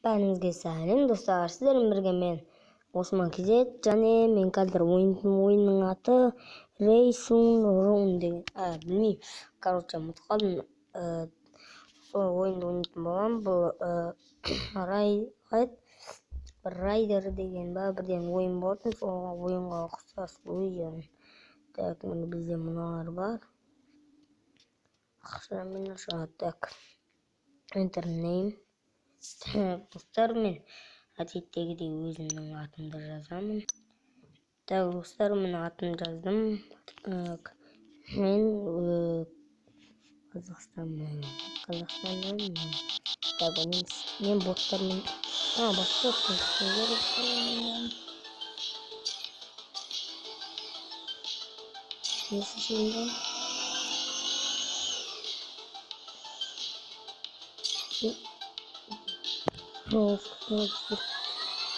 Бәріңізге сәлем достар, сіздермен бірге мен Осман Кезет, және мен қазір ойынның аты Racing Room деген. Білмеймін, ұмытып қалдым. Сол ойынды ойнайтын боламын. Бұл Райдер деген бірден ойын болатын. Сол ойынға ұқсас ойын. Так, бізде мыналар бар. Ақшамен ашады. Так, Enter name. Достар, мен әдеттегідей өзімнің атымды жазамын. Так, достар, мен атымды жаздым. Мен Қазақстаннан. Так, мен боттармен басқа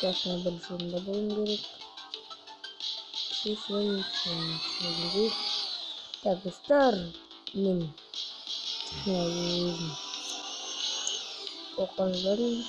Ясно, большой добавим берет. Так, достар, мен оқырмын.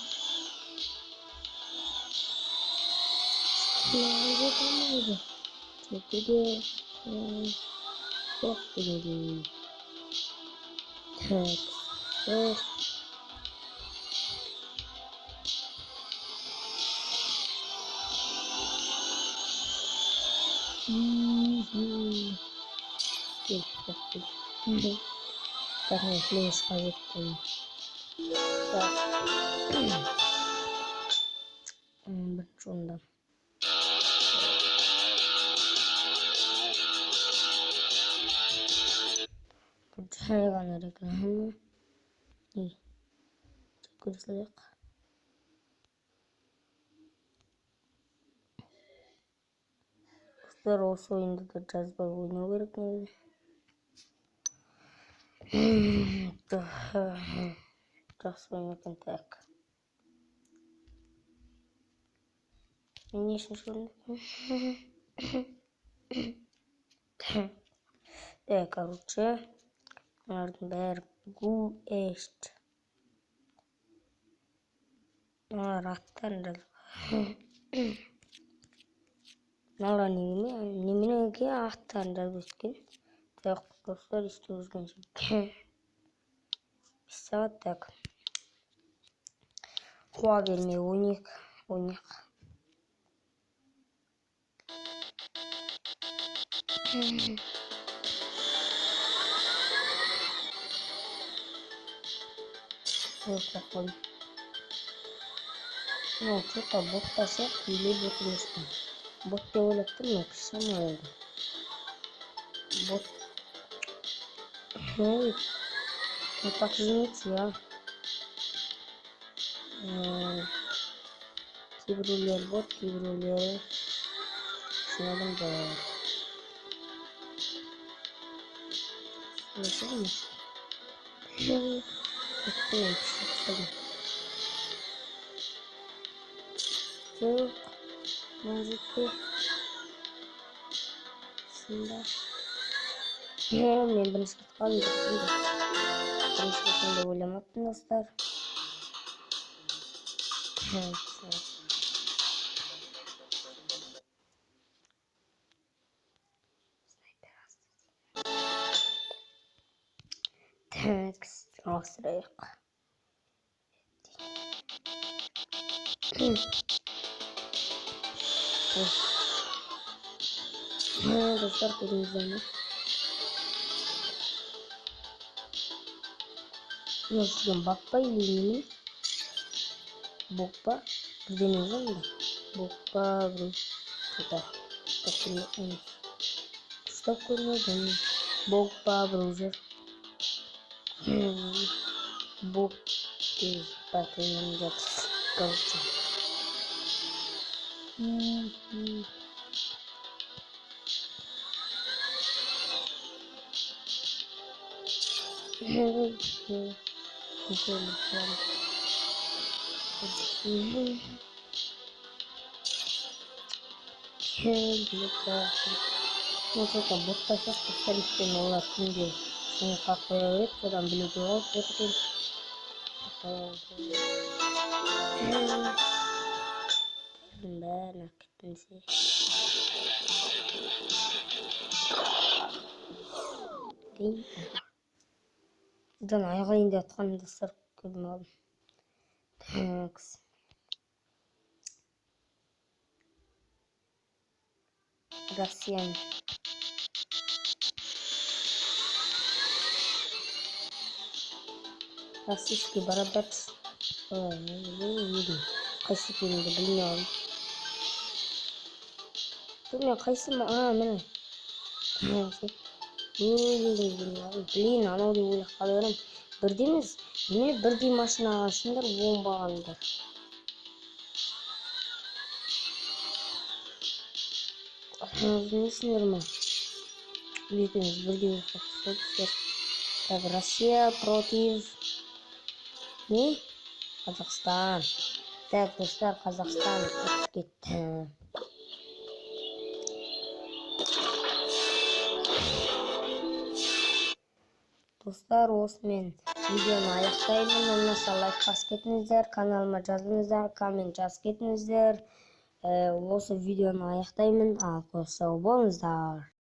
Так, мен флешқа жеттім. Так, бірінші орында. Жай ғана реклама. Көрсетейік. Достар, осы ойынды да жазбай ойнау керек негізі. Жақсы ойын екен. Так, мен нешінші орында? Так, короче, олардың бәрі гуэшт. Олар аттарын жазып. Олар неменеге аттарын жазып өткен. Так, достар, істе өзгенше. 5 сағат. Так, қуа бермей ойнақ. Что-то ботта сияқты или бот емеспін. Бот деп ойлап тұрмын, кішкене бот. Ну так же нельзя. Кейбіреулер бот, кейбіреулері шын адамдар. Жоқ, маңызды. Сында. Мен бірінші қатқалым. Бірінші қатқалымда ойламаппын, достар. Так, жалғастырайық. Достар, көріңіздер. Мен жүрген бақпа или неме? Бокпа. Бірден өзім бе? Бокпа, бір. Күштап көрмедім. Бокпа, брузер. Бок тез батырын жатыр. Короче. Ну что-то ботта сияқты салиспен олар күнде шыны қақпай өт, содан білуге болады. бәрін әкеттім десе. Бұдан айғайын деп атқан достар көрдім алдым. Россиян. Российский бородач. Қайсы екенімді білмей алдым. Мен қайсы ма? Міне. Блин, анау деп ойлап қалып едім. Бірде емес, міне бірдей машина алғансыңдар, оңбағандар. Білмейсіңдер ма? Екеуміз бірдей ойлап қалыпсыздар. Так, Россия против... Не? Қазақстан. Так, достар, Қазақстан ұтып кетті. Достар, осымен видеоны аяқтаймын. Ұнаса лайк басып кетіңіздер, каналыма жазыңыздар, коммент жазып кетіңіздер. Осы видеоны аяқтаймын. Сау болыңыздар.